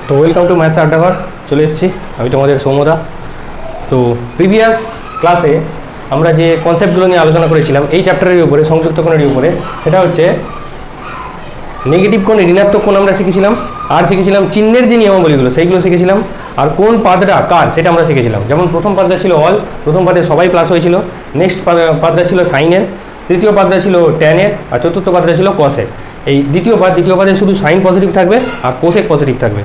তো welcome to maths আড্ডাঘর, চলে এসেছি আমি তোমাদের সৌম্যদা। তো প্রিভিয়াস ক্লাসে আমরা যে কনসেপ্টগুলো নিয়ে আলোচনা করেছিলাম এই চ্যাপ্টারের উপরে, সংযুক্ত কোণের উপরে, সেটা হচ্ছে নেগেটিভ কোণ, ঋণাত্মক কোণ আমরা শিখেছিলাম, আর শিখেছিলাম চিহ্নের যে নিয়মাবলীগুলো সেইগুলো শিখেছিলাম, আর কোন পাদটা কার সেটা আমরা শিখেছিলাম। যেমন প্রথম পাদটা ছিল অল, প্রথম পাদে সবাই প্লাস হয়েছিল। নেক্সট পাদটা ছিল সাইনের, তৃতীয় পাদটা ছিল ট্যানের, আর চতুর্থ পাদটা ছিল কসের। এই দ্বিতীয় পাদে শুধু সাইন পজিটিভ থাকবে আর কোসেক পজিটিভ থাকবে।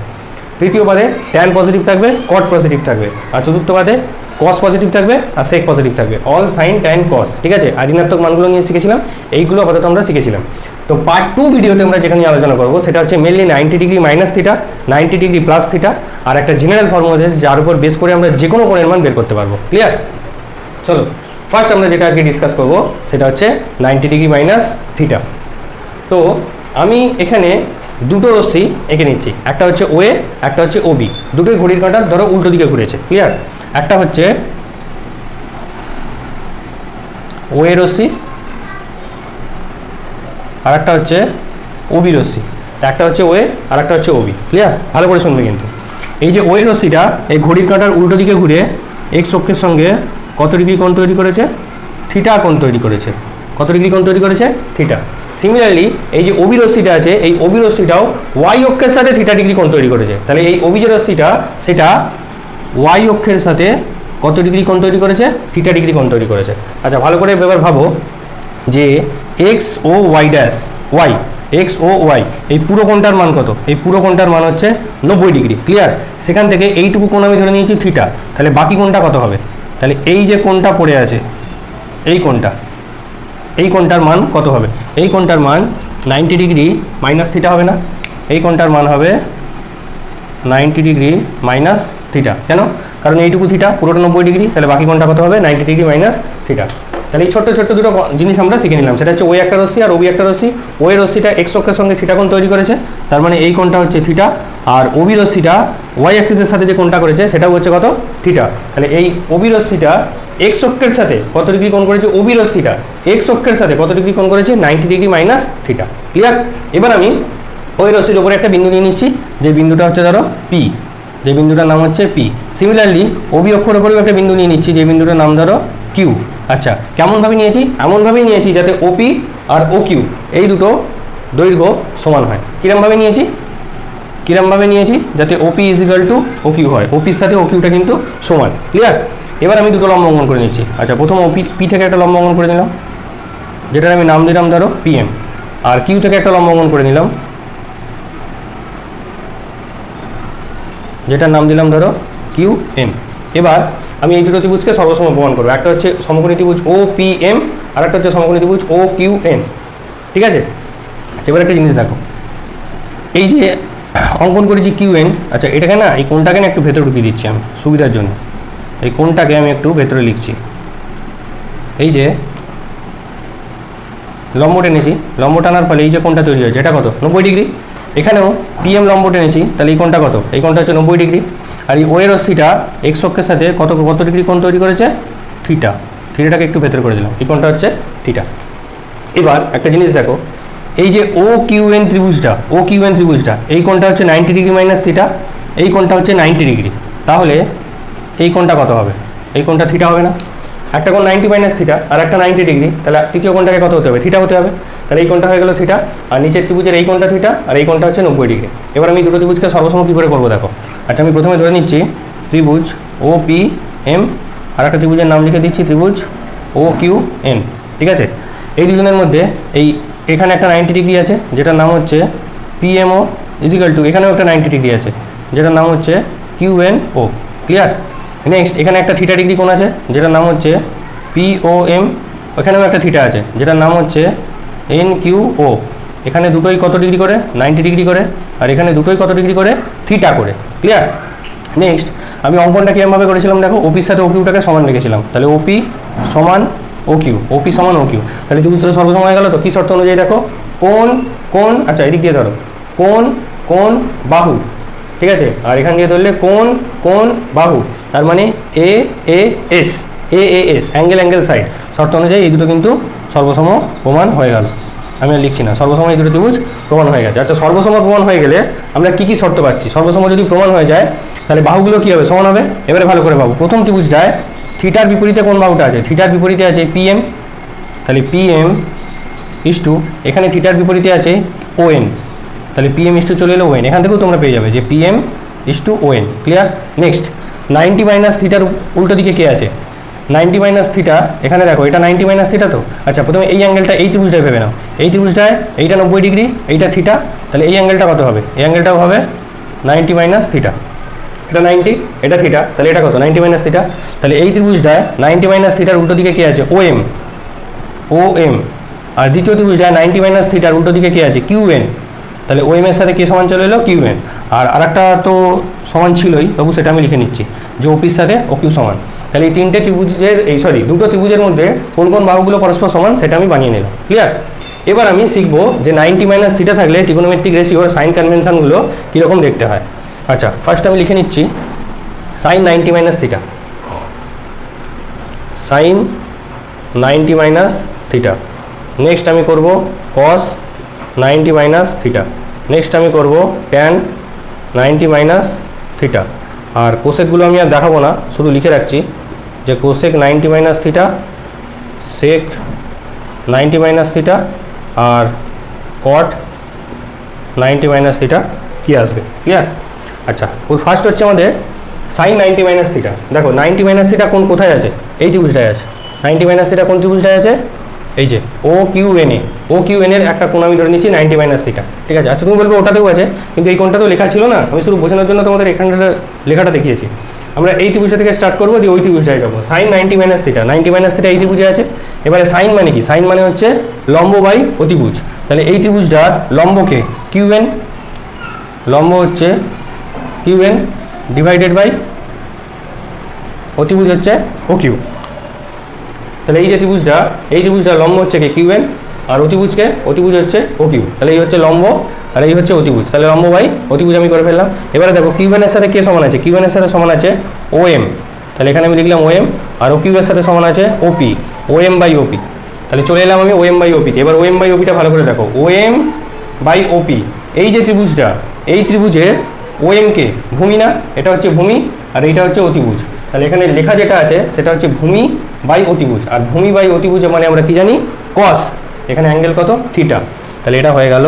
তৃতীয় পাদে ট্যান পজিটিভ থাকবে, কট পজিটিভ থাকবে, আর চতুর্থ পাদে কস পজিটিভ থাকবে আর সেক পজিটিভ থাকবে। অল, সাইন, ট্যান, কস, ঠিক আছে। আর ঋণাত্মক মানগুলো নিয়ে শিখেছিলাম, এইগুলো আপাতত আমরা শিখেছিলাম। তো পার্ট 2 ভিডিওতে আমরা যেখানে আলোচনা করবো সেটা হচ্ছে mainly 90 degree minus theta, 90 degree plus theta, আর একটা জেনারেল ফর্মুলা আছে যার উপর বেস করে আমরা যে কোনো কোণের মান বের করতে পারবো। ক্লিয়ার? চলো ফার্স্ট আমরা যেটা আজকে ডিসকাস করবো সেটা হচ্ছে 90 ডিগ্রি মাইনাস থিটা। তো আমি এখানে দুটো রশ্মি এঁকে নিচ্ছি, একটা হচ্ছে ওএ, একটা হচ্ছে ওবি। দুটোই ঘড়ির কাঁটা ধরো উল্টো দিকে ঘুরেছে। ক্লিয়ার? একটা হচ্ছে ওএ রশ্মি আর একটা হচ্ছে ওবি রশ্মি। একটা হচ্ছে ওএ আর একটা হচ্ছে ওবি। ক্লিয়ার? ভালো করে শুনবে কিন্তু। এই যে ওএ রশ্মিটা এই ঘড়ির কাঁটার উল্টো দিকে ঘুরে এক্স অক্ষের সঙ্গে কত ডিগ্রি কোণ তৈরি করেছে? থিটা কোণ তৈরি করেছে। কত ডিগ্রি কোণ তৈরি করেছে? থিটা। সিমিলারলি এই যে ওবি রশ্মিটা আছে, এই ওবি রশ্মিটাও ওয়াই অক্ষের সাথে থিটা ডিগ্রি কোণ তৈরি করেছে। তাহলে এই ওবি যে রশ্মিটা সেটা ওয়াই অক্ষের সাথে কত ডিগ্রি কোণ তৈরি করেছে? থিটা ডিগ্রি কোণ তৈরি করেছে। আচ্ছা, ভালো করে এবার ভাবো যে এক্স ও ওয়াই ড্যাশ ওয়াই, এক্স ও ওয়াই, এই পুরো কোণটার মান কত? এই পুরো কোণটার মান হচ্ছে 90 ডিগ্রি। ক্লিয়ার? সেখান থেকে এইটুকু কোণ আমি ধরে নিয়েছি থিটা, তাহলে বাকি কোণটা কত হবে? তাহলে এই যে কোণটা পড়ে আছে, এই কোণটার মান কত হবে? এই কোণটার মান 90 ডিগ্রি মাইনাস থিটা হবে না? এই কোণটার মান হবে 90 ডিগ্রি মাইনাস থিটা। কেন? কারণ এইটুকু থিটা, পুরোটা 90 ডিগ্রি, তাহলে বাকি কোণটা কত হবে? 90 ডিগ্রি মাইনাস থিটা। তাহলে এই ছোট্ট দুটো জিনিস আমরা শিখে নিলাম। সেটা হচ্ছে ওই একটা রশ্মি আর ওবি একটা রশ্মি। ওই রশ্মিটা এক্স অক্ষের সঙ্গে থিটা কোণ তৈরি করেছে, তার মানে এই কোণটা হচ্ছে থিটা। আর ওবি রশ্মিটা ওয়াই অ্যাক্সিসের সাথে যে কোণটা করেছে সেটাও হচ্ছে কত? থিটা। তাহলে এই ওবি রশ্মিটা এক্স অক্ষের সাথে কত ডিগ্রি কোণ করেছে? ওবি রশ্মিটা এক্স অক্ষের সাথে কত ডিগ্রি কোণ করেছে? 90 ডিগ্রি মাইনাস থিটা। ক্লিয়ার? এবার আমি ওই রশ্মির উপরে একটা বিন্দু নিয়ে নিচ্ছি, যে বিন্দুটা হচ্ছে ধরো পি, যে বিন্দুটার নাম হচ্ছে পি। সিমিলারলি ওবি অক্ষের উপরেও একটা বিন্দু নিয়ে নিচ্ছি, যে বিন্দুটার নাম ধরো কিউ। আচ্ছা, কেমনভাবে নিয়েছি? এমনভাবেই নিয়েছি যাতে ওপি আর ও কিউ এই দুটো দৈর্ঘ্য সমান হয়। কিরমভাবে নিয়েছি? যাতে OP is equal to O Q হয়, ওপির সাথে ও কিউটা কিন্তু সমান। ক্লিয়ার? এবার আমি দুটো লম্ব অঙ্কন করে নিচ্ছি। আচ্ছা, প্রথম ওপি পি থেকে একটা লম্ব অঙ্কন করে নিলাম, যেটার আমি নাম দিলাম ধরো পিএম, আর কিউ থেকে একটা লম্ব অঙ্কন করে নিলাম, যেটার নাম দিলাম ধরো কিউ এম। এবার আমি এই দুটো ত্রিভুজকে সর্বসম প্রমাণ করবো। একটা হচ্ছে সমকোণী ত্রিভুজ ও পি এম, আর একটা হচ্ছে সমকোণী ত্রিভুজ ও কিউ এন। ঠিক আছে? এবার একটা জিনিস দেখো, এই যে অঙ্কন করেছি কিউ এন, আচ্ছা এটাকে না, এই কোণটাকে না একটু ভেতরে ঢুকিয়ে দিচ্ছি আমি সুবিধার জন্য। এই কোণটাকে আমি একটু ভেতরে লিখছি। এই যে লম্ব টেনেছি, লম্ব টানার ফলে এই যে কোণটা তৈরি হয়েছে এটা কত? 90 ডিগ্রি। এখানেও পিএম লম্ব টেনেছি, তাহলে এই কোণটা কত? এই কোণটা হচ্ছে 90 ডিগ্রি। আর এই ওয়ের রশ্মিটা এক্স অক্ষের সাথে কত ডিগ্রি কোণ তৈরি করেছে? থিটা। থিটাটাকে একটু ভেতরে করে দিলাম, এই কোণটা হচ্ছে থিটা। এবার একটা জিনিস দেখো, এই যে ও কিউ এন ত্রিভুজটা এই কোণটা হচ্ছে 90 ডিগ্রি মাইনাস থিটা, এই কোণটা হচ্ছে 90 ডিগ্রি। তাহলে এই কোণটা কত হবে? এই কোণটা থিটা হবে না? একটা কোণ 90 মাইনাস থিটা আর একটা 90 ডিগ্রি, তাহলে তৃতীয় কোণটাকে কত হতে হবে? থিটা হতে হবে। তাহলে এই কোণটা হয়ে গেল থিটা, আর নিচের ত্রিভুজের এই কোণটা থিটা, আর এই কোণটা হচ্ছে 90 ডিগ্রি। এবার আমি দুটো ত্রিভুজকে সর্বসম কী করে করবো দেখো। আচ্ছা, আমি প্রথমে ধরে নিচ্ছি ত্রিভুজ ও পি এম, আর একটা ত্রিভুজের নাম লিখে দিচ্ছি ত্রিভুজ ও কিউ এন। ঠিক আছে? এই দুজনের মধ্যে এখানে একটা 90 ডিগ্রি আছে, যেটার নাম হচ্ছে পিএমও ইজিক্যাল টু, এখানেও একটা 90 ডিগ্রি আছে, যেটার নাম হচ্ছে কিউএনও। ক্লিয়ার? নেক্সট এখানে একটা থিটা ডিগ্রি কোণ আছে, যেটার নাম হচ্ছে পিওএম। ওখানেও একটা থিটা আছে, যেটার নাম হচ্ছে এনকিউও। এখানে দুটোই কত ডিগ্রি করে? 90 ডিগ্রি করে। আর এখানে দুটোই কত ডিগ্রি করে? থিটা করে। ক্লিয়ার? নেক্সট আমি অঙ্কনটা কীরকমভাবে করেছিলাম দেখো, ওপির সাথে ও কিউটাকে সমান রেখেছিলাম, তাহলে ওপি সমান ও কিউ, ওপি সমান ও কিউ। তাহলে ত্রিভুজটা সর্বসম হয়ে গেল। তো কী শর্ত অনুযায়ী দেখো, কোণ, আচ্ছা এদিক দিয়ে ধরো, কোণ বাহু। ঠিক আছে? আর এখান দিয়ে ধরলে কোণ বাহু, তার মানে এ এস অ্যাঙ্গেল সাইড। শর্ত অনুযায়ী এই দুটো কিন্তু সর্বসম প্রমাণ হয়ে গেল। আমি আর লিখছি না, সর্বসম এই দুটো ত্রিভুজ প্রমাণ হয়ে গেছে। আচ্ছা, সর্বসম প্রমাণ হয়ে গেলে আমরা কী কী শর্ত পাচ্ছি? সর্বসম যদি প্রমাণ হয়ে যায় তাহলে বাহুগুলো কী হবে? সমান হবে। এবারে ভালো করে পাবো, প্রথম ত্রিভুজটায় থিটার বিপরীতে কোন বাহুটা আছে? থিটার বিপরীতে আছে পিএম, তাহলে পিএম ইস টু, এখানে থিটার বিপরীতে আছে ওএন, তাহলে পিএম ইস টু চলে এলো ওএন। এখান থেকেও তোমরা পেয়ে যাবে যে PM is to ON. Clear? Next 90 minus থিটার উল্টো দিকে কে আছে? 90 মাইনাস থিটা, এখানে দেখো এটা 90 মাইনাস থিটা তো। আচ্ছা, প্রথমে এই অ্যাঙ্গেলটা, এই ত্রিভুজটায় ভেবে নাও, এই ত্রিভুজটায় এইটা 90 ডিগ্রি, এইটা থিটা, তাহলে এই অ্যাঙ্গেলটা কত হবে? এই অ্যাঙ্গেলটাও হবে 90 মাইনাস থিটা। এটা 90, এটা থিটা, তাহলে এটা কত? 90 মাইনাস থিটা। তাহলে এই ত্রিভুজটায় 90 মাইনাস থিটার উল্টো দিকে কে আছে? OM, OM. আর দ্বিতীয় ত্রিভুজটায় 90 মাইনাস থিটার উল্টো দিকে কে আছে? কিউএন। তাহলে ওএম এর সাথে কে সমান চলে এলো? কিউএন। আর আরেকটা তো সমান ছিলই, তবু সেটা আমি লিখে নিচ্ছি যে ওপির সাথে ও কিউ সমান। তাহলে এই তিনটে ত্রিভুজের, দুটো ত্রিভুজের মধ্যে কোন কোন বাহুগুলো পরস্পর সমান সেটা আমি বানিয়ে নিলাম। ক্লিয়ার? এবার আমি শিখবো যে 90 মাইনাস থিটা থাকলে ট্রিগোনোমেট্রিক রেশিওর সাইন কনভেনশনগুলো কীরকম দেখতে হয়। আচ্ছা, ফার্স্ট আমি লিখে নিচ্ছি sine 90 minus theta, sine 90 minus theta. Next আমি করব কস 90 মাইনাস থিটা। নেক্সট আমি করব ট্যান 90 মাইনাস থিটা। আর কোসেকগুলো আমি আর দেখাবো না, শুধু লিখে রাখছি যে cosec 90 minus theta, sec 90 minus theta, আর কট 90 মাইনাস থিটা কী আসবে। ক্লিয়ার? আচ্ছা, ওই ফার্স্ট হচ্ছে আমাদের সাইন 90 মাইনাস থিটা। দেখো 90 মাইনাস থিটা কোথায় আছে? এই ত্রিভুজটায় আছে। 90 মাইনাস থিটা কোন ত্রিভুজটায় আছে? এই যে ও কিউ এন এ, ও কিউ এন এর একটা কোণ আমি ধরে নিচ্ছি 90 মাইনাস থিটা। ঠিক আছে? আচ্ছা, তুমি বলবে ওটাতেও আছে, কিন্তু এই কোণটা তো লেখা ছিল না, আমি শুধু বোঝানোর জন্য তোমাদের এখানটা লেখাটা দেখিয়েছি। আমরা এই ত্রিভুজটা থেকে স্টার্ট করবো, দিয়ে ওই ত্রিভুজটায় যাবো। Sine 90 minus theta, 90 minus theta এই ত্রিভুজে আছে। এবারে সাইন মানে কি? সাইন মানে হচ্ছে লম্ব বাই অতিভুজ। তাহলে এই ত্রিভুজটার লম্বকে কিউএন, লম্ব হচ্ছে কিউএন ডিভাইডেড বাই অতিভুজ হচ্ছে ও কিউ। তাহলে এই যে ত্রিভুজটা, এই ত্রিভুজটার লম্ব হচ্ছে কি? কিউএন, আর অতিভুজ হচ্ছে ও কিউ। তাহলে এই হচ্ছে লম্ব আর এই হচ্ছে অতিভুজ, তাহলে লম্ব বাই অতিভুজ আমি করে ফেললাম। এবারে দেখো কিউএনের সাথে কে সমান আছে? কিউএনের সাথে সমান আছে ওএম, তাহলে এখানে আমি লিখলাম ওএম। আর ও কিউয়ের সাথে সমান আছে ওপি, ওএম বাই ওপি। তাহলে চলে এলাম আমি ওএম বাই ওপিতে। এবার ওএম বাই ওপিটা ভালো করে দেখো, ওএম বাই ওপি। এই যে ত্রিভুজটা, এই ত্রিভুজে ওএমকে ভূমি না, এটা হচ্ছে ভূমি আর এইটা হচ্ছে অতিভুজ। তাহলে এখানে লেখা যেটা আছে সেটা হচ্ছে ভূমি বাই অতিভুজ। আর ভূমি বাই অতিভুজ মানে আমরা কি জানি? কস। এখানে অ্যাঙ্গেল কত? থিটা। তাহলে এটা হয়ে গেল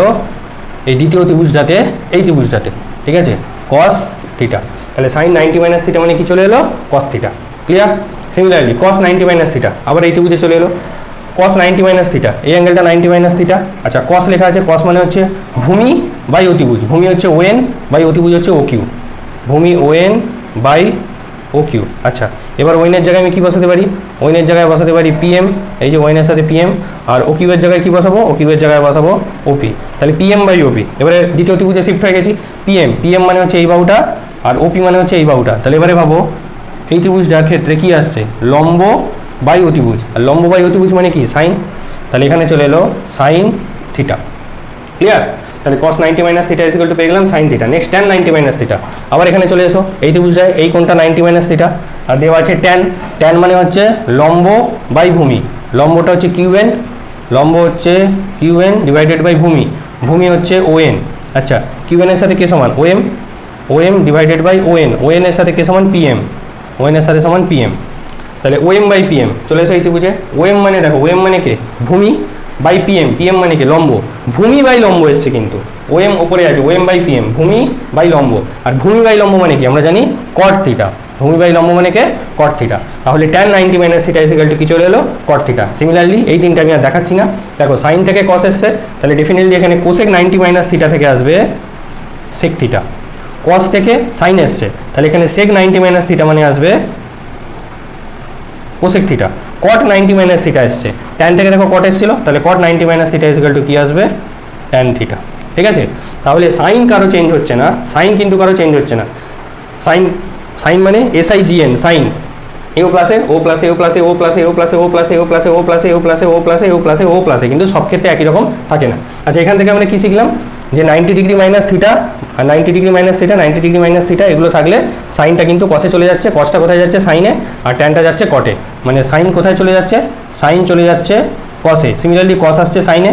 এই দ্বিতীয় ত্রিভুজটাতে, এই ত্রিভুজটাতে। ঠিক আছে? Cos theta. তাহলে সাইন 90 মাইনাস থিটা মানে কি চলে এলো? Cos theta. ক্লিয়ার? সিমিলারলি কস 90 মাইনাস থিটা আবার এই ত্রিভুজে চলে এলো, কস 90 মাইনাস থিটা, এই অ্যাঙ্গেলটা 90 মাইনাস থিটা। আচ্ছা, কস লেখা আছে, কস মানে হচ্ছে ভূমি বাই অতিভুজ। ভূমি হচ্ছে ওএন বাই অতিভুজ হচ্ছে ও কিউ, ভূমি ওএন বাই ও কিউ। আচ্ছা, এবার ওয়েনের জায়গায় আমি কী বসাতে পারি? ওয়েনের জায়গায় বসাতে পারি পিএম, এই যে ওয়েনের সাথে পিএম। আর ও কিউয়ের জায়গায় কী বসাবো? ও কিউয়ের জায়গায় বসাবো ওপি। তাহলে পিএম বাই ওপি। এবারে দ্বিতীয় ত্রিভুজে শিফট হয়ে গেছি। পিএম, পিএম মানে হচ্ছে এই বাহুটা, আর ওপি মানে হচ্ছে এই বাহুটা। তাহলে এবারে ভাবো এই ত্রিভুজটার ক্ষেত্রে কি আসছে? লম্ব বাই অতিভুজ। আর লম্ব বাই অতিভুজ মানে কি? সাইন। তাহলে এখানে চলে এলো সাইন থিটা। ক্লিয়ার? তাহলে cos 90 minus theta is equal two পেয়ে গেলাম sine theta. Next tan 90 minus theta. আবার এখানে চলে এসো, এই ত্রিভুজটায় এই কোণটা 90 মাইনাস থিটা, আর দেওয়া আছে tan। tan মানে হচ্ছে লম্ব বাই ভূমি। লম্বটা হচ্ছে কিউএন, লম্ব হচ্ছে কিউএন ডিভাইডেড বাই ভূমি। ভূমি হচ্ছে ওএন। আচ্ছা, কিউএন এর সাথে কে সমান? OM, OM divided by ON. ON এর সাথে কে সমান? পিএম, ওএন এর সাথে সমান পিএম। তাহলে ওএম বাই পিএম চলে এসো এই ত্রিভুজে। ওএম মানে দেখো, ওএম মানে কে? ভূমি বাই পিএম, পিএম মানে কি? লম্ব। ভূমি বাই লম্ব এসছে কিন্তু, ওএম ওপরে আছে, ওএম বাই পিএম, ভূমি বাই লম্ব। আর ভূমি বাই লম্ব মানে কি? আমরা জানি কট থিটা। ভূমি বাই লম্ব মানে কে? Cot theta. তাহলে tan 90 minus theta is equal to কি চলে এলো? কট থিটা। সিমিলারলি এই তিনটা আমি আর দেখাচ্ছি না। দেখো সাইন থেকে কস এসছে, তাহলে ডেফিনেটলি এখানে কোসেক 90 মাইনাস থিটা থেকে আসবে সেক থিটা। কস থেকে সাইন এসছে, তাহলে এখানে সেক 90 মাইনাস থিটা মানে আসবে কোসেক থিটা। কট 90 মাইনাস থিটা এসছে, ট্যান থেকে দেখো কট এসেছিল, তাহলে কট 90 minus theta is equal to কি আসবে? Tan theta. ঠিক আছে? তাহলে সাইন কারো চেঞ্জ হচ্ছে না, সাইন কিন্তু কারো চেঞ্জ হচ্ছে না। সাইন, সাইন মানে SIGN, সাইন। এও প্লাসে ও প্লাসে ও প্লাসে ও প্লাসে ও প্লাসে ও প্লাসে ও প্লাসে ও প্লাসে ও প্লাসে ও প্লাসে ও প্লাসে ও প্লাসে, কিন্তু সব ক্ষেত্রে একই রকম থাকে না। আচ্ছা, এখান থেকে আমরা কি শিখলাম? যে 90 ডিগ্রি মাইনাস থিটা আর 90 degree minus theta, 90 degree minus theta এগুলো থাকলে সাইনটা কিন্তু কসে চলে যাচ্ছে, কসটা কোথায় যাচ্ছে? সাইনে, আর ট্যানটা যাচ্ছে কটে। মানে সাইন কোথায় চলে যাচ্ছে? সাইন চলে যাচ্ছে কসে। সিমিলারলি কস আসছে সাইনে,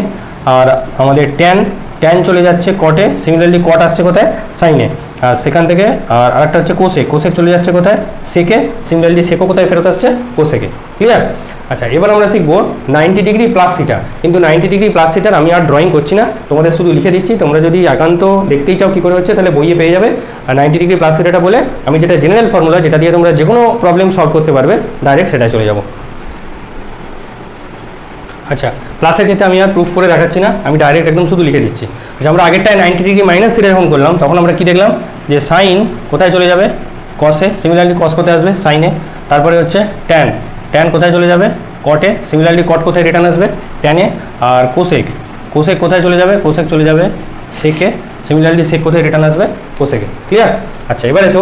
আর আমাদের ট্যান চলে যাচ্ছে কটে, সিমিলারলি কট আসছে কোথায়, সাইনে, আর সেখান থেকে আর আরেকটা হচ্ছে কোসেক চলে যাচ্ছে কোথায়, সেকে, সিমিলারলি সেকও কোথায় ফেরত আসছে, কোসেকে। ক্লিয়ার? আচ্ছা, এবার আমরা শিখবো 90 ডিগ্রি প্লাস থিটা। কিন্তু 90 ডিগ্রি প্লাস থিটার আমি আর ড্রয়িং করছি না, তোমাদের শুধু লিখে দিচ্ছি। তোমরা যদি একান্ত দেখতেই চাও কী করে হচ্ছে, তাহলে বইয়ে পেয়ে যাবে। আর 90 ডিগ্রি প্লাস থিটাটা বলে আমি যেটা জেনারেল ফর্মুলা, যেটা দিয়ে তোমরা যে কোনো প্রবলেম সলভ করতে পারবে, ডাইরেক্ট সেটা চলে যাবো। আচ্ছা, প্লাসের ক্ষেত্রে আমি আর প্রুফ করে দেখাচ্ছি না, আমি ডাইরেক্ট একদম শুধু লিখে দিচ্ছি। যে আমরা আগেরটায় 90 ডিগ্রি মাইনাস থিটা যখন করলাম, তখন আমরা কি দেখলাম, যে সাইন কোথায় চলে যাবে, কসে, সিমিলারলি কস কোথায় আসবে, সাইনে। তারপরে হচ্ছে ট্যান কোথায় চলে যাবে, কটে, সিমিলারলি কট কোথায় রিটার্ন আসবে, ট্যানে। আর কোসেক কোথায় চলে যাবে, কোসেক চলে যাবে সেকে, সিমিলারলি সেক কোথায় রিটার্ন আসবে, কোসেকে। ক্লিয়ার? আচ্ছা, এবার এসো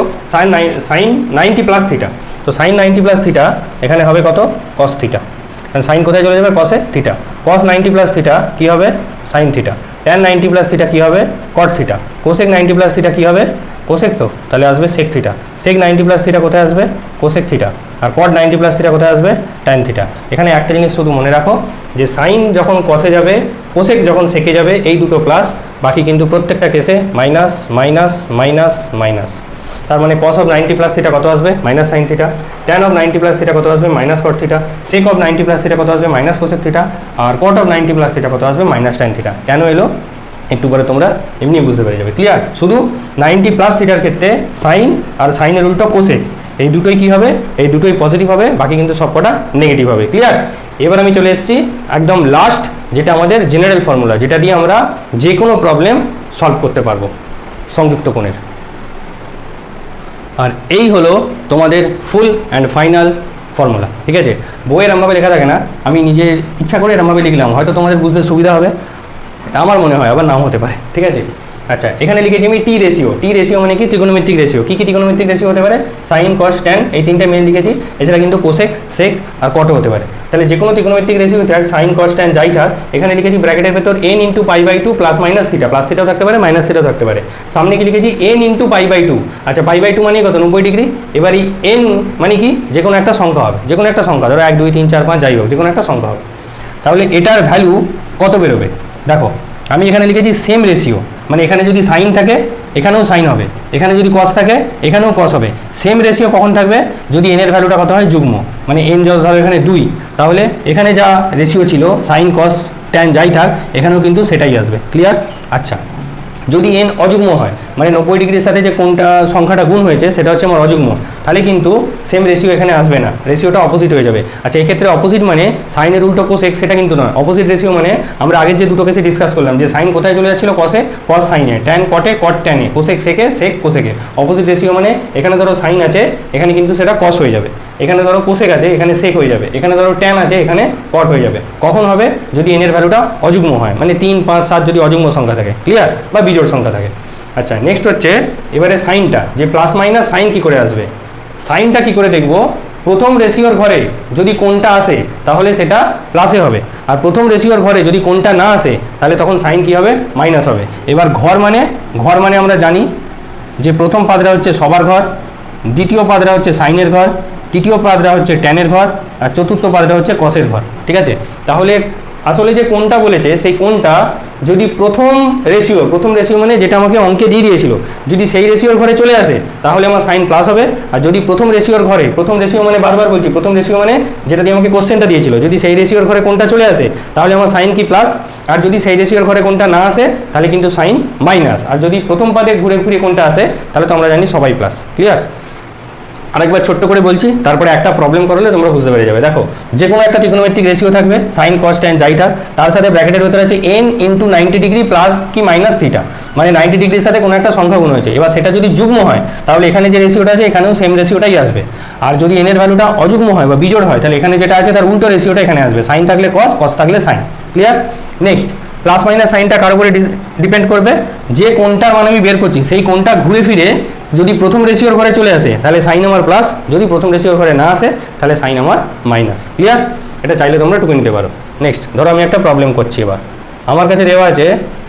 সাইন 90 প্লাস থিটা। তো সাইন 90 প্লাস থিটা এখানে হবে কত, কস থিটা। সাইন কোথায় চলে যাবে, কসে, থিটা। কস 90 প্লাস থিটা কী হবে, sine theta. Tan 90 plus theta কী হবে, cot theta. Cosec 90 plus theta কী হবে, কোসেক, তো তাহলে আসবে sec theta. Sec 90 plus theta কোথায় আসবে, কোসেক থিটা। আর কট 90 প্লাস থিটা কোথায় আসবে, ট্যান থিটা। এখানে একটা জিনিস শুধু মনে রাখো, যে সাইন যখন কসে যাবে, কোসেক যখন সেকে যাবে, এই দুটো প্লাস, বাকি কিন্তু প্রত্যেকটা কেসে মাইনাস মাইনাস মাইনাস মাইনাস। তার মানে কস অফ 90 প্লাস থিটা কত আসবে, minus sine theta. Tan of 90 plus theta কত আসবে, minus cot theta. Sec of 90 plus theta কত আসবে, মাইনাস কোসেক থিটা। আর কট অফ 90 প্লাস থিটা কত আসবে, মাইনাস ট্যান থিটা। কেন এলো একটু পরে তোমরা এমনি বুঝতে পেরে যাবে। ক্লিয়ার? শুধু 90 প্লাস থিটার ক্ষেত্রে সাইন আর সাইনের উল্টো কোসেক, এই দুটোই কী হবে, এই দুটোই পজিটিভ হবে, বাকি কিন্তু সবকটা নেগেটিভ হবে। ক্লিয়ার? এবার আমি চলে এসেছি একদম লাস্ট, যেটা আমাদের জেনারেল ফর্মুলা, যেটা দিয়ে আমরা যে কোনো প্রবলেম সলভ করতে পারবো সংযুক্ত কোণের। আর এই হলো তোমাদের ফুল অ্যান্ড ফাইনাল ফর্মুলা। ঠিক আছে? বইয়ের এরমভাবে লেখা থাকে না, আমি নিজে ইচ্ছা করে এরমভাবে লিখলাম, হয়তো তোমাদের বুঝতে সুবিধা হবে, আমার মনে হয়, আবার নাও হতে পারে। ঠিক আছে? আচ্ছা, এখানে লিখেছি আমি টি রেশিও মানে কি, ত্রিকোণমিতিক রেশিও। কী কী ত্রিকোণমিতিক রেশিও হতে পারে, সাইন, কস, ট্যান, এই তিনটে মেন লিখেছি। এছাড়া কিন্তু কোসেক, সেক আর কটও হতে পারে। তাহলে যে কোনো ত্রিকোণমিতিক রেশিও থাক, সাইন, কস, ট্যান যাই থাক, এখানে লিখেছি ব্র্যাকেটের ভেতর n into pi by 2 plus minus theta. Plus থিটাও থাকতে পারে, মাইনাস থিটাও থাকতে পারে। সামনে কি লিখেছি, n ইন্টু পাই বাই 2। আচ্ছা, পাই বাই 2 মানে কত, 90 ডিগ্রি। এবার এই n মানে কি, যে কোনো একটা সংখ্যা হবে, যে কোনো একটা সংখ্যা, ধরো 1 2 3 4 5 যাই হোক, যে কোনো একটা সংখ্যা হবে। তাহলে এটার ভ্যালু কত বেরোবে, দেখো আমি এখানে লিখেছি সেম রেশিও, মানে এখানে যদি সাইন থাকে এখানেও সাইন হবে, এখানে যদি কস থাকে এখানেও কস হবে। সেম রেশিও কখন থাকবে, যদি এন এর ভ্যালুটা কত হয়, যুগ্ম, মানে এন ধরো এখানে 2, তাহলে এখানে যা রেশিও ছিল সাইন, কস, ট্যান যাই থাক, এখানেও কিন্তু সেটাই আসবে। ক্লিয়ার? আচ্ছা, যদি এন অযুগ্ম হয়, মানে 90 ডিগ্রির সাথে যে কোনটা সংখ্যাটা গুণ হয়েছে সেটা হচ্ছে আমার অযুগ্ম, তাহলে কিন্তু সেম রেশিও এখানে আসবে না, রেশিওটা অপোজিট হয়ে যাবে। আচ্ছা, এক্ষেত্রে অপোজিট মানে সাইনের উল্টো কোসেক, সেটা কিন্তু নয়। অপোজিট রেশিও মানে আমরা আগের যে দুটো কেসে ডিসকাস করলাম, যে সাইন কোথায় চলে যাচ্ছিল, কসে, কস সাইনে, ট্যান কটে, কট ট্যানে, কোসেক সেকে, সেক কোসেকে। অপোজিট রেশিও মানে এখানে ধরো সাইন আছে, এখানে কিন্তু সেটা কস হয়ে যাবে। এখানে ধরো কোসেক আছে, এখানে সেক হয়ে যাবে। এখানে ধরো ট্যান আছে, এখানে কট হয়ে যাবে। কখন হবে, যদি এন এর ভ্যালুটা অযুগ্ম হয়, মানে 3 5 7 যদি অযুগ্ম সংখ্যা থাকে। ক্লিয়ার? বা বিজোড় সংখ্যা থাকে। আচ্ছা, নেক্সট হচ্ছে এবারে সাইনটা, যে প্লাস মাইনাস সাইন কি করে আসবে। সাইনটা কি করে দেখব, প্রথম রেশিওর ঘরে যদি কোনটা আসে তাহলে সেটা প্লাসে হবে, আর প্রথম রেশিওর ঘরে যদি কোনটা না আসে তাহলে তখন সাইন কি হবে, মাইনাস হবে। এবার ঘর মানে আমরা জানি যে প্রথম পাদরা হচ্ছে সবার ঘর, দ্বিতীয় পাদরা হচ্ছে সাইনের ঘর, তৃতীয় পাদরা হচ্ছে ট্যানের ঘর, আর চতুর্থ পাদরা হচ্ছে কসের ঘর। ঠিক আছে? তাহলে আসলে যে কোনটা বলেছে, সেই কোনটা যদি প্রথম রেশিও মানে যেটা আমাকে অঙ্কে দিয়ে দিয়েছিল, যদি সেই রেশিওর ঘরে চলে আসে তাহলে আমার সাইন প্লাস হবে। আর যদি প্রথম রেশিওর ঘরে, প্রথম রেশিও মানে বারবার বলছি, প্রথম রেশিও মানে যেটা দিয়ে আমাকে কোশ্চেনটা দিয়েছিল, যদি সেই রেশিওর ঘরে কোনটা চলে আসে তাহলে আমার সাইন কি প্লাস, আর যদি সেই রেশিওর ঘরে কোনটা না আসে তাহলে কিন্তু সাইন মাইনাস। আর যদি প্রথম পাদে ঘুরে কোনটা আসে তাহলে তো আমরা জানি সবাই প্লাস। ক্লিয়ার? আরেকবার ছোট্ট করে বলছি, তারপরে একটা প্রবলেম করলে তোমরা বুঝতে পেরে যাবে। দেখো, যে কোনো একটা ত্রিকোণমিতিক রেশিও থাকবে, সাইন, কস, ট্যান যাই থাক, তার সাথে ব্র্যাকেটের ভেতরে আছে n ইন্টু 90 ডিগ্রি প্লাস কি মাইনাস থিটা, মানে 90 ডিগ্রির সাথে কোনো একটা সংখ্যা গুণ হয়েছে। এবার সেটা যদি যুগ্ম হয় তাহলে এখানে যে রেশিওটা আছে এখানেও সেম রেশিওটাই আসবে। আর যদি এন এর ভ্যালুটা অযুগ্ম হয় বা বিজোড় হয় তাহলে এখানে যেটা আছে তার উল্টো রেশিওটা এখানে আসবে। সাইন থাকলে কস, কস থাকলে sine. Clear? Next, plus minus সাইনটা কার উপরে ডিপেন্ড করবে, যে কোনটার মান আমি বের করছি সেই কোনটা ঘুরে ফিরে যদি প্রথম রেশিওর ঘরে চলে আসে তাহলে সাইন আমার প্লাস, যদি প্রথম রেশিওর ঘরে না আসে তাহলে সাইন আমার মাইনাস। ক্লিয়ার? এটা চাইলে তোমরা টুকে নিতে পারো। নেক্সট, ধরো আমি একটা প্রবলেম করছি। এবার আমার কাছে দেওয়া আছে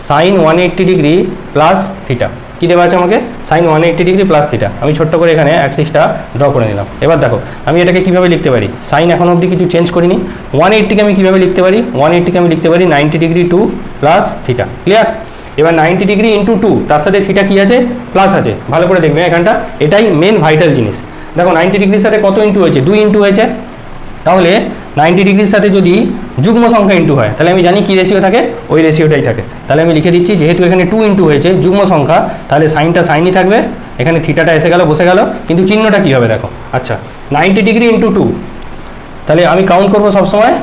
সাইন 180 ডিগ্রি প্লাস থিটা। কী দেওয়া আছে আমাকে সাইন 180 ডিগ্রি প্লাস থিটা। আমি ছোট্ট করে এখানে অ্যাক্সিসটা ড্র করে নিলাম। এবার দেখো আমি এটাকে কীভাবে লিখতে পারি, সাইন এখন অবধি কিছু চেঞ্জ করিনি, 180কে আমি কীভাবে লিখতে পারি, 180কে আমি লিখতে পারি 90 ডিগ্রি 2 প্লাস থিটা। ক্লিয়ার? এবার 90 ডিগ্রি ইন্টু 2, তার সাথে থিটা কী আছে, প্লাস আছে। ভালো করে দেখবে এখানটা, এটাই মেন ভাইটাল জিনিস। দেখো 90 ডিগ্রির সাথে কত ইন্টু হয়েছে, 2 ইন্টু হয়েছে। তাহলে 90 ডিগ্রির সাথে যদি যুগ্ম সংখ্যা ইন্টু হয় তাহলে আমি জানি কী রেশিও থাকে, ওই রেশিওটাই থাকে। তাহলে আমি লিখে দিচ্ছি, যেহেতু এখানে 2 ইন্টু হয়েছে যুগ্ম সংখ্যা, তাহলে সাইনটা সাইনই থাকবে, এখানে থিটাটা এসে গেল বসে গেল, কিন্তু চিহ্নটা কী হবে দেখো। আচ্ছা 90 ডিগ্রি ইন্টু 2, তাহলে আমি কাউন্ট করবো সবসময়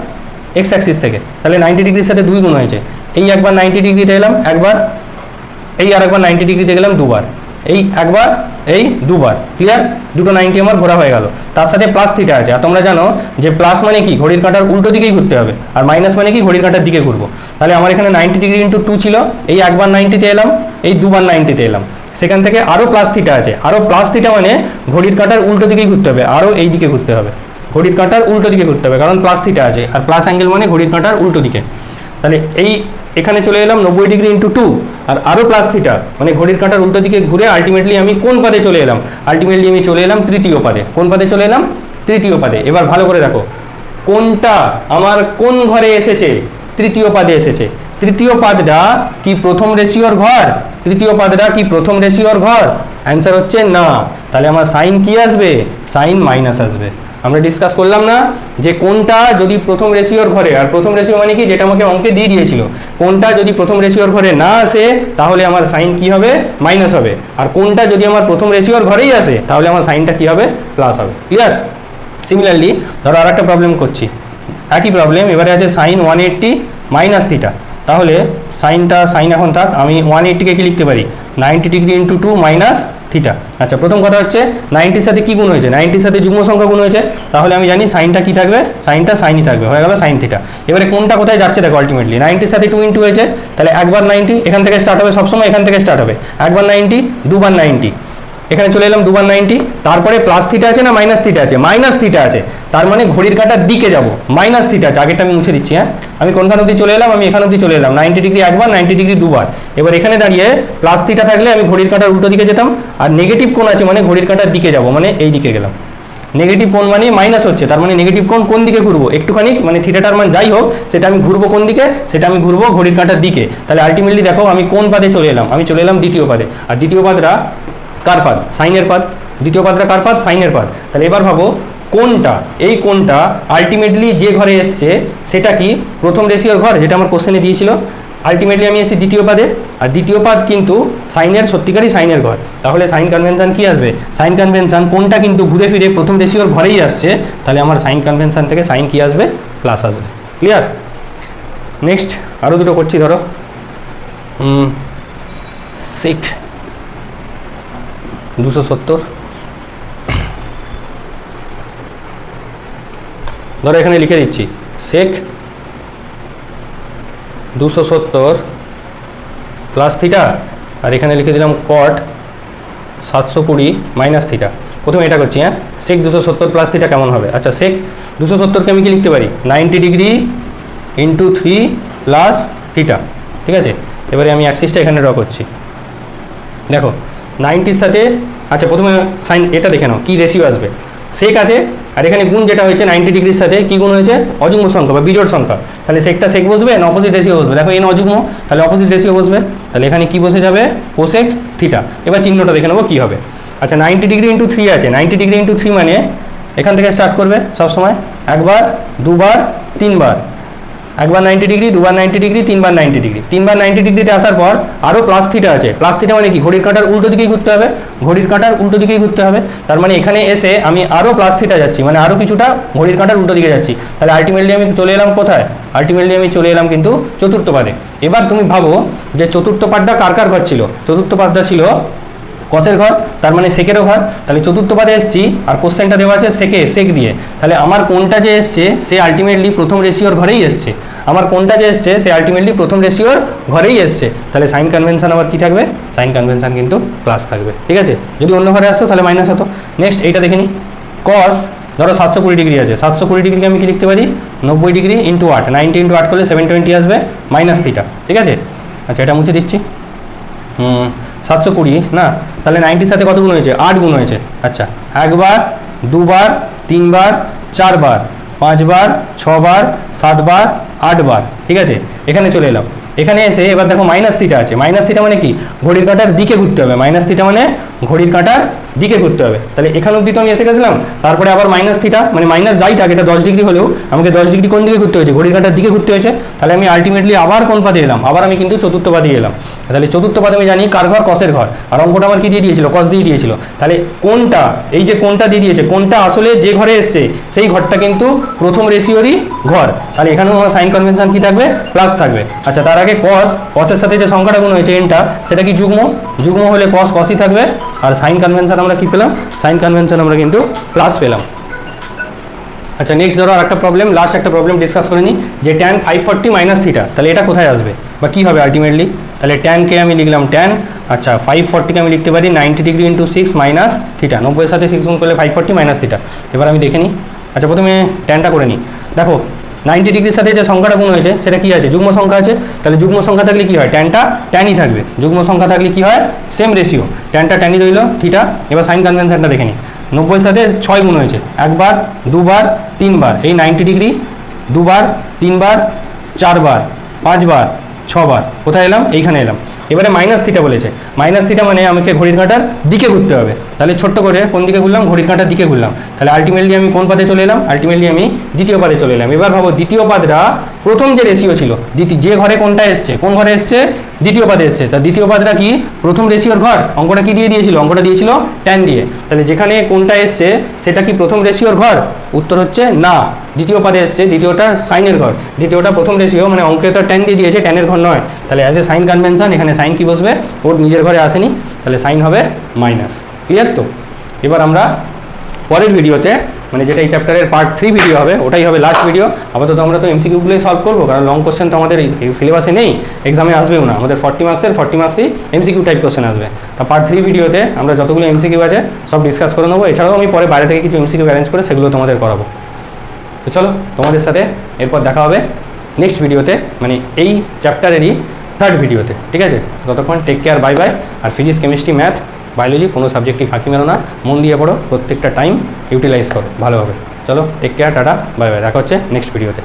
এক্স অ্যাক্সিস থেকে। তাহলে 90 ডিগ্রির সাথে 2 গুণ হয়েছে, এই একবার 90 ডিগ্রিতে এলাম একবার, এই আর একবার 90 ডিগ্রিতে গেলাম দুবার, এই একবার এই দুবার। ক্লিয়ার? দুটো 90 আমার ঘোরা হয়ে গেল, তার সাথে প্লাস থিটা আছে। আর তোমরা জানো যে প্লাস মানে কি, ঘড়ির কাঁটার উল্টো দিকেই ঘুরতে হবে, আর মাইনাস মানে কি, ঘড়ির কাঁটার দিকে ঘুরবো। তাহলে আমার এখানে 90 ডিগ্রি ইন্টু 2 ছিল, এই একবার 90তে এলাম, এই দুবার 90তে এলাম, সেখান থেকে আরও প্লাস থিটা আছে। আরও প্লাস থিটা মানে ঘড়ির কাঁটার উল্টো দিকেই ঘুরতে হবে, আরও এই দিকে ঘুরতে হবে, ঘড়ির কাঁটার উল্টো দিকে ঘুরতে হবে, কারণ প্লাস থিটা আছে, আর প্লাস অ্যাঙ্গেল মানে ঘড়ির কাঁটার উল্টো দিকে। তাহলে এই এখানে চলে এলাম 90 ডিগ্রি ইন্টু 2, আর আরও প্লাস থিটা মানে ঘড়ির কাঁটার উল্টো দিকে ঘুরে আলটিমেটলি আমি কোন পাদে চলে এলাম, আলটিমেটলি আমি চলে এলাম তৃতীয় পাদে। কোন পাদে চলে এলাম? তৃতীয় পাদে। এবার ভালো করে দেখো কোনটা আমার কোন ঘরে এসেছে, তৃতীয় পাদে এসেছে। তৃতীয় পাদটা কি প্রথম রেশিওর ঘর? তৃতীয় পাদটা কি প্রথম রেশিওর ঘর? অ্যান্সার হচ্ছে না। তাহলে আমার সাইন কি আসবে? সাইন মাইনাস আসবে। আমরা ডিসকাস করলাম না যে কোনটা যদি প্রথম রেশিওর ঘরে, আর প্রথম রেশিও মানে কি, যেটা আমাকে অঙ্কে দিয়ে দিয়েছিল, কোনটা যদি প্রথম রেশিওর ঘরে না আসে তাহলে আমার সাইন কি হবে? মাইনাস হবে। আর কোনটা যদি আমার প্রথম রেশিওর ঘরেই আসে তাহলে আমার সাইনটা কি হবে? প্লাস হবে। ক্লিয়ার? সিমিলারলি ধরো আর একটা প্রবলেম করছি, একই প্রবলেম। এবারে আছে সাইন 180 মাইনাস থিটা। তাহলে সাইন এখন থাক, আমি 180কে কি লিখতে পারি, 90 ডিগ্রি ইন্টু 2 মাইনাস থিটা। আচ্ছা প্রথম কথা হচ্ছে 90-র সাথে কি গুণ হয়েছে, 90-র সাথে যুগ্ম সংখ্যা গুণ হয়েছে, তাহলে আমি জানি সাইনটা কি থাকবে, সাইনটা সাইনই থাকবে, হয়ে গেল সাইন থিটা। এবারে কোনটা কোথায় যাচ্ছে দেখো, আলটিমেটলি 90-র সাথে 2 ইন্টু হয়েছে, তাহলে একবার 90 এখান থেকে স্টার্ট হবে, সবসময় এখান থেকে স্টার্ট হবে, একবার 90 দুবার 90, এখানে চলে এলাম দুবার 90, তারপরে প্লাস থিটা আছে না মাইনাস থিটা আছে, মাইনাস থিটা আছে, তার মানে ঘড়ির কাঁটার দিকে যাব, মাইনাস থিটা আছে। আগেরটা আমি মুছে দিচ্ছি, হ্যাঁ আমি কোনখান অবধি চলে এলাম, আমি এখান অবধি চলে এলাম, 90 ডিগ্রি একবার, 90 ডিগ্রি দুবার। এবার এখানে দাঁড়িয়ে প্লাস থিটা থাকলে আমি ঘড়ির কাঁটার উল্টো দিকে যেতাম, আর নেগেটিভ কোণ আছে মানে ঘড়ির কাঁটার দিকে যাব, মানে এই দিকে গেলাম। নেগেটিভ কোণ মানে মাইনাস হচ্ছে, তার মানে নেগেটিভ কোণ কোন দিকে ঘুরবো, একটুখানি মানে থিটাটার মান যাই হোক সেটা আমি ঘুরবো কোন দিকে, সেটা আমি ঘুরবো ঘড়ির কাঁটার দিকে। তাহলে আলটিমেটলি দেখো আমি কোন পাদে চলে এলাম, আমি চলে এলাম দ্বিতীয় পাদে। আর দ্বিতীয় পাদটা কার পাদ? সাইনের পাদ। দ্বিতীয় পাদটা কার পাদ? সাইনের পাদ। তাহলে এবার ভাবো কোনটা, এই কোনটা আলটিমেটলি যে ঘরে এসছে সেটা কি প্রথম রেশিওর ঘর, যেটা আমার কোশ্চেনে দিয়েছিল। আলটিমেটলি আমি এসেছি দ্বিতীয় পাদে, আর দ্বিতীয় পাদ কিন্তু সাইনের, সত্যিকারই সাইনের ঘর। তাহলে সাইন কনভেনশন কি আসবে? সাইন কনভেনশন কোনটা কিন্তু ঘুরে ফিরে প্রথম রেশিওর ঘরেই আসছে, তাহলে আমার সাইন কনভেনশন থেকে সাইন কি আসবে? প্লাস আসবে। ক্লিয়ার? নেক্সট আরও দুটো করছি, ধরো সেক 270, ধরো এখানে লিখে দিচ্ছি সেক 270 প্লাস থিটা, আর এখানে লিখে দিলাম কট 720 মাইনাস থিটা। প্রথমে এটা করছি, হ্যাঁ সেক 270 প্লাস থিটা কেমন হবে। আচ্ছা সেক 270কে আমি কি লিখতে পারি, 90 ডিগ্রি ইন্টু 3 প্লাস থিটা। ঠিক আছে, এবারে আমি অ্যাক্সিসটা এখানে ড্র করছি। দেখো 90-র সাথে, আচ্ছা প্রথমে সাইন এটা দেখে নাও কী রেশিও আসবে, সেক আছে, আর এখানে গুণ যেটা হয়েছে 90 ডিগ্রির সাথে কি গুণ হয়েছে, অযুগ্ম সংখ্যা বা বিজোড় সংখ্যা। তাহলে সেকটা সেক বসবে না অপোজিট রেশিও বসবে, দেখো এন অযুগ্ম, তাহলে অপোজিট রেশিও বসবে, তাহলে এখানে কি বসে যাবে, কোসেক থিটা। এবার চিহ্নটা দেখে নেবো কী হবে। আচ্ছা 90 ডিগ্রি ইন্টু 3 আছে, 90 ডিগ্রি ইন্টু 3 মানে এখান থেকে স্টার্ট করবে সবসময়, একবার দুবার তিনবার, একবার 90 ডিগ্রি, দুবার 90 ডিগ্রি, তিনবার 90 ডিগ্রি। তিনবার 90 ডিগ্রিতে আসার পর আরও প্লাস থিটা আছে, প্লাস থিটা মানে কি, ঘড়ির কাঁটার উল্টো দিকেই ঘুরতে হবে, ঘড়ির কাঁটার উল্টো দিকেই ঘুরতে হবে। তার মানে এখানে এসে আমি আরও প্লাস থিটা যাচ্ছি, মানে আরও কিছুটা ঘড়ির কাঁটার উল্টো দিকে যাচ্ছি। তাহলে আলটিমেটলি আমি চলে এলাম কোথায়, আলটিমেটলি আমি চলে এলাম কিন্তু চতুর্থ পাদে। এবার তুমি ভাবো যে চতুর্থ পাদটা কার কার ঘর ছিল, চতুর্থ পাদটা ছিল কসের ঘর, তার মানে সেকেরও ঘর। তাহলে চতুর্থ পাদে এসেছি, আর কোশ্চেনটা দেওয়া আছে সেকে, সেক দিয়ে, তাহলে আমার কোনটা যে এসছে সে আলটিমেটলি প্রথম রেশিওর ঘরেই এসছে, আমার কোনটা যে এসছে সে আলটিমেটলি প্রথম রেশিওর ঘরেই এসছে। তাহলে সাইন কনভেনশন আবার কি থাকবে, সাইন কনভেনশন কিন্তু প্লাস থাকবে। ঠিক আছে, যদি অন্য ঘরে আসতো তাহলে মাইনাস হতো। নেক্সট এইটা দেখে নিই, কস ধরো 720 ডিগ্রি আছে, 720 ডিগ্রিকে আমি কি লিখতে পারি, 90 ডিগ্রি ইন্টু 8, 90 ইন্টু 8 করলে 720 আসবে মাইনাস থিটা। ঠিক আছে, আচ্ছা এটা মুছে দিচ্ছি। 720 না, তাহলে 90 সাথে কত গুণ হয়েছে? 8 গুণ হয়েছে। আচ্ছা, একবার, দুবার, তিনবার, চারবার, 5 বার, 6 বার, 7 বার, 8 বার। ঠিক আছে, এখানে চলে এলাম। এখানে এসে এবার দেখো মাইনাস থিটা আছে। মাইনাস থিটা মানে কি? ঘড়ির কাঁটার দিকে ঘুরতে হবে। মাইনাস থিটা মানে ঘড়ির কাঁটার দিকে ঘুরতে হবে। তাহলে এখানে অবধি তো আমি এসে গেছিলাম। তারপরে আবার মাইনাস থিটা মানে মাইনাস যাই থাকে, এটা 10 ডিগ্রি হলেও আমাকে 10 ডিগ্রি কোন দিকে ঘুরতে হয়েছে? ঘড়ির কাঁটার দিকে ঘুরতে হয়েছে। তাহলে আমি আলটিমেটলি আবার কোন পাতে এলাম? আবার আমি কিন্তু চতুর্থ পাতে এলাম। তাহলে চতুর্থ পাতে আমি জানি কার ঘর? কসের ঘর। আর অঙ্কটা আমার কি দিয়ে দিয়েছিল? কস দিয়ে দিয়েছিল। তাহলে কোনটা, এই যে কোনটা দিয়ে দিয়েছে, কোনটা আসলে যে ঘরে এসছে সেই ঘরটা কিন্তু প্রথম রেশিওরই ঘর। তাহলে এখানেও আমার সাইন কনভেনশন কি থাকবে? প্লাস থাকবে। আচ্ছা, তার আগে কসের সাথে যে সংখ্যাটা গুণ হয়েছে এনটা, সেটা কি যুগ্ম? যুগ্ম হলে কসই থাকবে। আর সাইন কনভেনশন আমরা কি পেলাম? সাইন কনভেনশন আমরা কিন্তু প্লাস পেলাম। আচ্ছা, নেক্সট ধরো আর একটা প্রবলেম, লাস্ট একটা প্রবলেম ডিসকাস করে নিই, যে ট্যান 540 মাইনাস থিটা। তাহলে এটা কোথায় আসবে বা কী হবে আলটিমেটলি? তাহলে ট্যানকে আমি লিখলাম ট্যান। আচ্ছা, 540কে আমি লিখতে পারি 90 ডিগ্রি ইন্টু 6 মাইনাস থিটা। 90 সাথে 6 গুণ করলে 540 মাইনাস থিটা। এবার আমি দেখে নিই। আচ্ছা, প্রথমে ট্যানটা করে নিই। দেখো 90 ডিগ্রির সাথে যে সংখ্যাটা গুণ হয়েছে সেটা কি আছে? যুগ্ম সংখ্যা আছে। তাহলে যুগ্ম সংখ্যা থাকলে কি হয়? ট্যানটা ট্যানই থাকবে। যুগ্ম সংখ্যা থাকলে কি হয়? সেম রেশিও, ট্যানটা ট্যানই রইল থিটা। এবার সাইন কনভেনশনটা দেখে নিই। 90 সাথে 6 গুণ হয়েছে, একবার, দুবার, তিনবার। এই 90 ডিগ্রি দুবার, তিনবার, চারবার, 5 বার, 6 বার। কোথায় এলাম? এইখানে এলাম। এবারে মাইনাস থিটা বলেছে। মাইনাস থিটা মানে আমাকে ঘড়ির কাঁটার দিকে ঘুরতে হবে। তাহলে ছোট্ট করে কোন দিকে ঘুরলাম? ঘড়ির কাঁটার দিকে ঘুরলাম। তাহলে আলটিমেটলি আমি কোন পাতে চলে এলাম? আলটিমেটলি আমি দ্বিতীয় পাতে চলে এলাম। এবার ভাবো দ্বিতীয় পাদটা প্রথম যে রেশিও ছিল, যে ঘরে কোনটা এসছে, কোন ঘরে এসছে? দ্বিতীয় পাদে এসছে। তা দ্বিতীয় পাদটা কি? প্রথম রেশিওর ঘর। অঙ্কটা কি দিয়ে দিয়েছিল? অঙ্কটা দিয়েছিল ট্যান দিয়ে। তাহলে যেখানে কোনটা এসছে সেটা কি প্রথম রেশিওর ঘর? উত্তর হচ্ছে না, দ্বিতীয় পাদে এসছে। দ্বিতীয়টা সাইনের ঘর, দ্বিতীয়টা প্রথম রেশিও, মানে অঙ্কে তো ট্যান দিয়ে দিয়েছে, ট্যানের ঘর নয়। তাহলে অ্যাজ এ সাইন কনভেনশন এখানে সাইন কি বসবে? ওর নিজের ঘরে আসেনি, তাহলে সাইন হবে মাইনাস। ক্লিয়ার তো? এবার আমরা পরের ভিডিওতে, মানে যেটা এই চ্যাপ্টারের পার্ট 3 ভিডিও হবে, ওটাই হবে লাস্ট ভিডিও। আপাতত আমরা তো এমসিকিউগুলোই সলভ করবো, কারণ লং কোশ্চেন তো আমাদের সিলেবাসে নেই, এক্সামে আসবেও না। আমাদের 40 মার্কসের 40 মার্কসই এমসিকিউ টাইপ কোশ্চেন আসবে। তা পার্ট 3 ভিডিওতে আমরা যতগুলো এমসিকিউ আছে সব ডিসকাস করে নেবো। এছাড়াও আমি পরে বাইরে থেকে কিছু এমসিকিউ অ্যারেঞ্জ করে সেগুলো তোমাদের করাবো। তো চলো, তোমাদের সাথে এরপর দেখা হবে নেক্সট ভিডিওতে, মানে এই চ্যাপ্টারেরই 3rd ভিডিওতে। ঠিক আছে, ততক্ষণ টেক কেয়ার, বাই বাই। আর ফিজিক্স, কেমিস্ট্রি, ম্যাথ, বায়োলজি কোনো সাবজেক্টই ফাঁকি মেরো না, মন দিয়ে পড়ো, প্রত্যেকটা টাইম ইউটিলাইজ করো ভালোভাবে। চলো, take care, tata, bye bye. দেখা হচ্ছে নেক্সট ভিডিওতে।